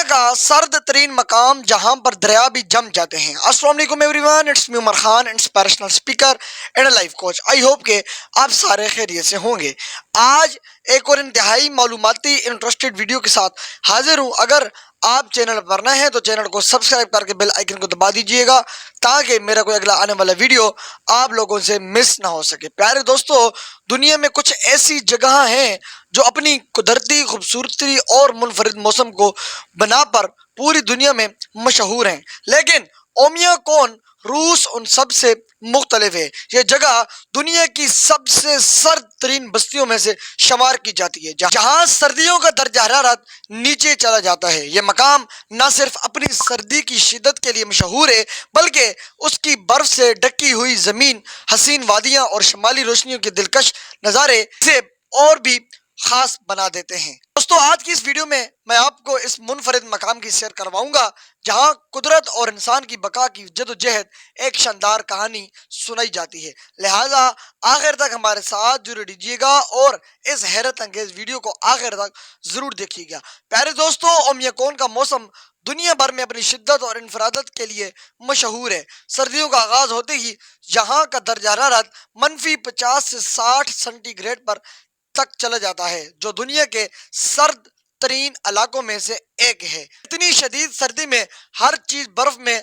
کا سرد ترین مقام جہاں پر دریا بھی جم جاتے ہیں۔ السلام علیکم everyone, it's me Umar Khan, inspirational speaker and life coach. I hope کہ آپ سارے خیریت سے ہوں گے۔ آج ایک اور انتہائی معلوماتی انٹرسٹڈ ویڈیو کے ساتھ حاضر ہوں۔ اگر آپ چینل پر نئے ہیں تو چینل کو سبسکرائب کر کے بیل آئیکن کو دبا دیجئے گا تاکہ میرا کوئی اگلا آنے والا ویڈیو آپ لوگوں سے مس نہ ہو سکے۔ پیارے دوستو، دنیا میں کچھ ایسی جگہ ہیں جو اپنی قدرتی خوبصورتی اور منفرد موسم کو بنا پر پوری دنیا میں مشہور ہیں، لیکن اومیا کون روس ان سب سے مختلف ہے۔ یہ جگہ دنیا کی سب سے سرد ترین بستیوں میں سے شمار کی جاتی ہے، جہاں سردیوں کا درجہ حرارت نیچے چلا جاتا ہے۔ یہ مقام نہ صرف اپنی سردی کی شدت کے لیے مشہور ہے بلکہ اس کی برف سے ڈھکی ہوئی زمین، حسین وادیاں اور شمالی روشنیوں کے دلکش نظارے اسے اور بھی خاص بنا دیتے ہیں۔ دوستو، آج کی اس ویڈیو میں آپ کو اس منفرد مقام کی سیر کرواؤں گا جہاں قدرت اور انسان کی بقا کی جدوجہد ایک شاندار کہانی سنائی جاتی ہے۔ لہٰذا آخر تک ہمارے ساتھ جڑے رہیے گا اور اس حیرت انگیز ویڈیو کو آخر تک ضرور دیکھیے گا۔ پیارے دوستو، اومیا کون کا موسم دنیا بھر میں اپنی شدت اور انفرادت کے لیے مشہور ہے۔ سردیوں کا آغاز ہوتے ہی یہاں کا درجہ حرارت -50 سے 60 سینٹی گریڈ پر تک چلا جاتا ہے، جو دنیا کے سرد ترین علاقوں میں سے ایک ہے۔ اتنی شدید سردی میں ہر چیز برف میں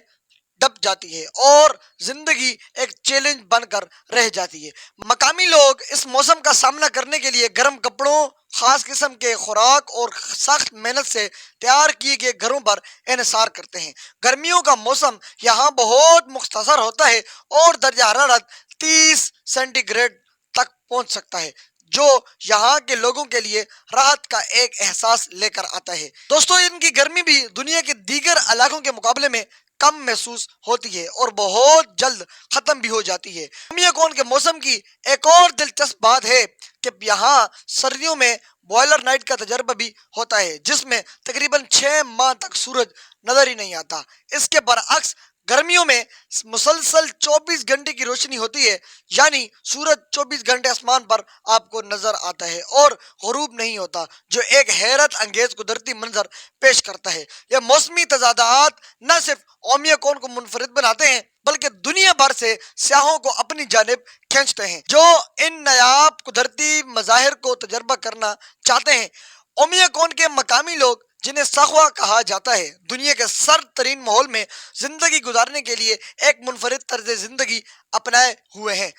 ڈب جاتی ہے اور زندگی ایک چیلنج بن کر رہ جاتی ہے۔ مقامی لوگ اس موسم کا سامنا کرنے کے لیے گرم کپڑوں، خاص قسم کے خوراک اور سخت محنت سے تیار کیے گئے گھروں پر انحصار کرتے ہیں۔ گرمیوں کا موسم یہاں بہت مختصر ہوتا ہے اور درجہ حرارت 30 سینٹی گریڈ تک پہنچ سکتا ہے، جو یہاں کے لوگوں کے لیے راحت کا ایک احساس لے کر آتا ہے۔ دوستو، ان کی گرمی بھی دنیا کے دیگر علاقوں کے مقابلے میں کم محسوس ہوتی ہے اور بہت جلد ختم بھی ہو جاتی ہے۔ اومیا کون کے موسم کی ایک اور دلچسپ بات ہے کہ یہاں سردیوں میں بوائلر نائٹ کا تجربہ بھی ہوتا ہے، جس میں تقریباً 6 ماہ تک سورج نظر ہی نہیں آتا۔ اس کے برعکس گرمیوں میں مسلسل 24 گھنٹے کی روشنی ہوتی ہے، یعنی سورج 24 گھنٹے آسمان پر آپ کو نظر آتا ہے اور غروب نہیں ہوتا، جو ایک حیرت انگیز قدرتی منظر پیش کرتا ہے۔ یہ موسمی تضادات نہ صرف اومیا کون کو منفرد بناتے ہیں بلکہ دنیا بھر سے سیاحوں کو اپنی جانب کھینچتے ہیں جو ان نایاب قدرتی مظاہر کو تجربہ کرنا چاہتے ہیں۔ اومیا کون کے مقامی لوگ، جنہیں ساخوا کہا جاتا ہے، دنیا کے سرد ترین ماحول میں زندگی گزارنے کے لیے ایک منفرد طرز زندگی اپنائے ہوئے ہیں۔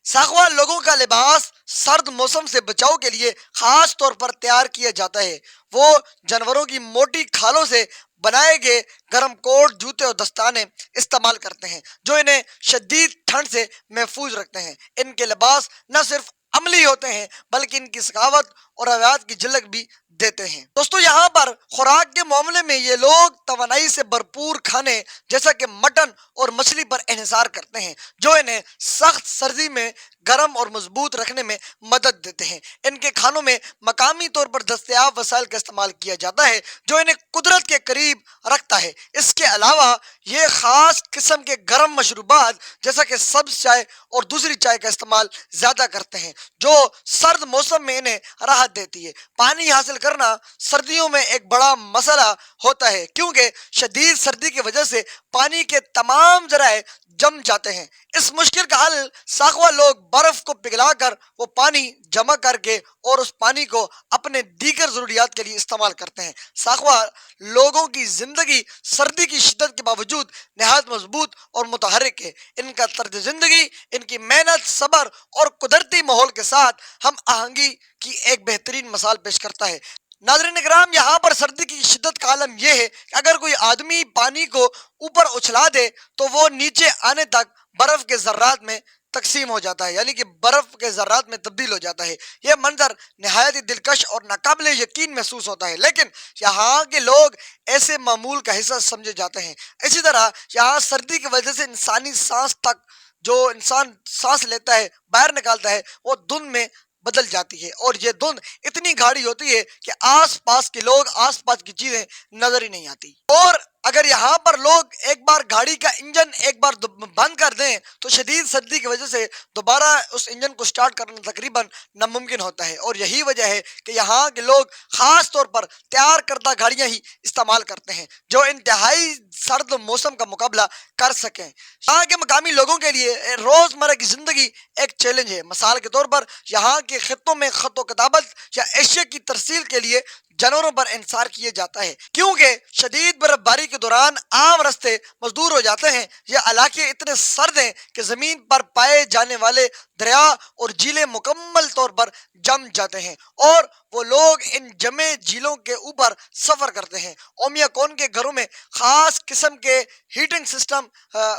ساخوا لوگوں کا لباس سرد موسم سے بچاؤ کے لیے خاص طور پر تیار کیا جاتا ہے۔ وہ جانوروں کی موٹی کھالوں سے بنائے گئے گرم کوٹ، جوتے اور دستانے استعمال کرتے ہیں جو انہیں شدید ٹھنڈ سے محفوظ رکھتے ہیں۔ ان کے لباس نہ صرف عملی ہوتے ہیں بلکہ ان کی ثقافت اور روایات کی جھلک بھی دیتے ہیں۔ دوستو، یہاں پر خوراک کے معاملے میں یہ لوگ توانائی سے بھرپور کھانے جیسا کہ مٹن اور مچھلی پر انحصار کرتے ہیں، جو انہیں سخت سردی میں گرم اور مضبوط رکھنے میں مدد دیتے ہیں۔ ان کے کھانوں میں مقامی طور پر دستیاب وسائل کا استعمال کیا جاتا ہے جو انہیں قدرت کے قریب رکھتا ہے۔ اس کے علاوہ یہ خاص قسم کے گرم مشروبات جیسا کہ سبز چائے اور دوسری چائے کا استعمال زیادہ کرتے ہیں، جو سرد موسم میں انہیں راحت دیتی ہے۔ پانی حاصل کرنا سردیوں میں ایک بڑا مسئلہ ہوتا ہے کیونکہ شدید سردی کی وجہ سے پانی کے تمام ذرائع جم جاتے ہیں۔ اس مشکل کا حل ساخوا لوگ برف کو پگھلا کر وہ پانی جمع کر کے اور اس پانی کو اپنے دیگر ضروریات کے لیے استعمال کرتے ہیں۔ ساخوا لوگوں کی زندگی سردی کی شدت کے باوجود نہایت مضبوط اور متحرک ہے۔ ان کا طرز زندگی ان کی محنت، صبر اور قدرتی ماحول کے ساتھ ہم آہنگی کی ایک بہترین مثال پیش کرتا ہے۔ ناظرین اکرام، یہاں پر سردی کی شدت کا عالم یہ ہے کہ اگر کوئی آدمی پانی کو اوپر اچھلا دے تو وہ نیچے آنے تک برف کے ذرات میں تقسیم ہو جاتا ہے، یعنی کہ برف کے ذرات میں تبدیل ہو جاتا ہے۔ یہ منظر نہایت ہی دلکش اور ناقابل یقین محسوس ہوتا ہے، لیکن یہاں کے لوگ ایسے معمول کا حصہ سمجھے جاتے ہیں۔ اسی طرح یہاں سردی کی وجہ سے انسانی سانس تک، جو انسان سانس لیتا ہے، باہر نکالتا ہے، وہ دھند میں بدل جاتی ہے اور یہ دھند اتنی گاڑی ہوتی ہے کہ آس پاس کے لوگ، آس پاس کی چیزیں نظر ہی نہیں آتی۔ اور اگر یہاں پر لوگ ایک بار گاڑی کا انجن ایک بار بند کر دیں تو شدید سردی کی وجہ سے دوبارہ اس انجن کو سٹارٹ کرنا تقریباً ناممکن ہوتا ہے، اور یہی وجہ ہے کہ یہاں کے لوگ خاص طور پر تیار کردہ گاڑیاں ہی استعمال کرتے ہیں جو انتہائی سرد موسم کا مقابلہ کر سکیں۔ یہاں کے مقامی لوگوں کے لیے روزمرہ کی زندگی ایک چیلنج ہے۔ مثال کے طور پر یہاں کے خطوں میں خط و کتابت یا اشیاء کی ترسیل کے لیے جانوروں پر انحصار کیا جاتا ہے، کیونکہ شدید برف باری کے دوران عام راستے مزدور ہو جاتے ہیں۔ یہ علاقے اتنے سرد ہیں کہ زمین پر پائے جانے والے دریا اور جھیلیں مکمل طور پر جم جاتے ہیں، اور وہ لوگ ان جمے جھیلوں کے اوپر سفر کرتے ہیں۔ اومیا کون کے گھروں میں خاص قسم کے ہیٹنگ سسٹم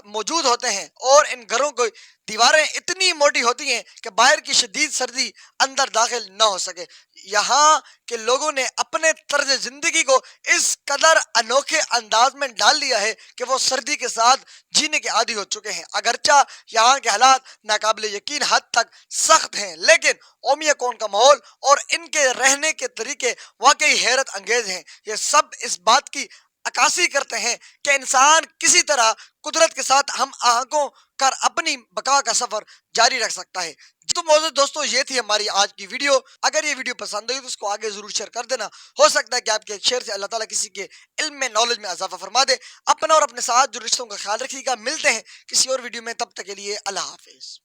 موجود ہوتے ہیں، اور ان گھروں کو دیواریں اتنی موٹی ہوتی ہیں کہ باہر کی شدید سردی اندر داخل نہ ہو سکے۔ یہاں کے لوگوں نے اپنے طرز زندگی کو اس قدر انوکھے انداز میں ڈال لیا ہے کہ وہ سردی کے ساتھ جینے کے عادی ہو چکے ہیں۔ اگرچہ یہاں کے حالات ناقابل یقین حد تک سخت ہیں، لیکن اومیا کون کا ماحول اور ان کے رہنے کے طریقے واقعی حیرت انگیز ہیں۔ یہ سب اس بات کی عکاسی کرتے ہیں کہ انسان کسی طرح قدرت کے ساتھ ہم آہنگ کر اپنی بقا کا سفر جاری رکھ سکتا ہے۔ تو موجود دوستوں، یہ تھی ہماری آج کی ویڈیو۔ اگر یہ ویڈیو پسند ہوئی تو اس کو آگے ضرور شیئر کر دینا، ہو سکتا ہے کہ آپ کے ایک شیئر سے اللہ تعالیٰ کسی کے علم میں نالج میں اضافہ فرما دے۔ اپنا اور اپنے ساتھ جو رشتوں کا خیال رکھیے گا، ملتے ہیں کسی اور ویڈیو میں، تب تک کے لیے اللہ حافظ۔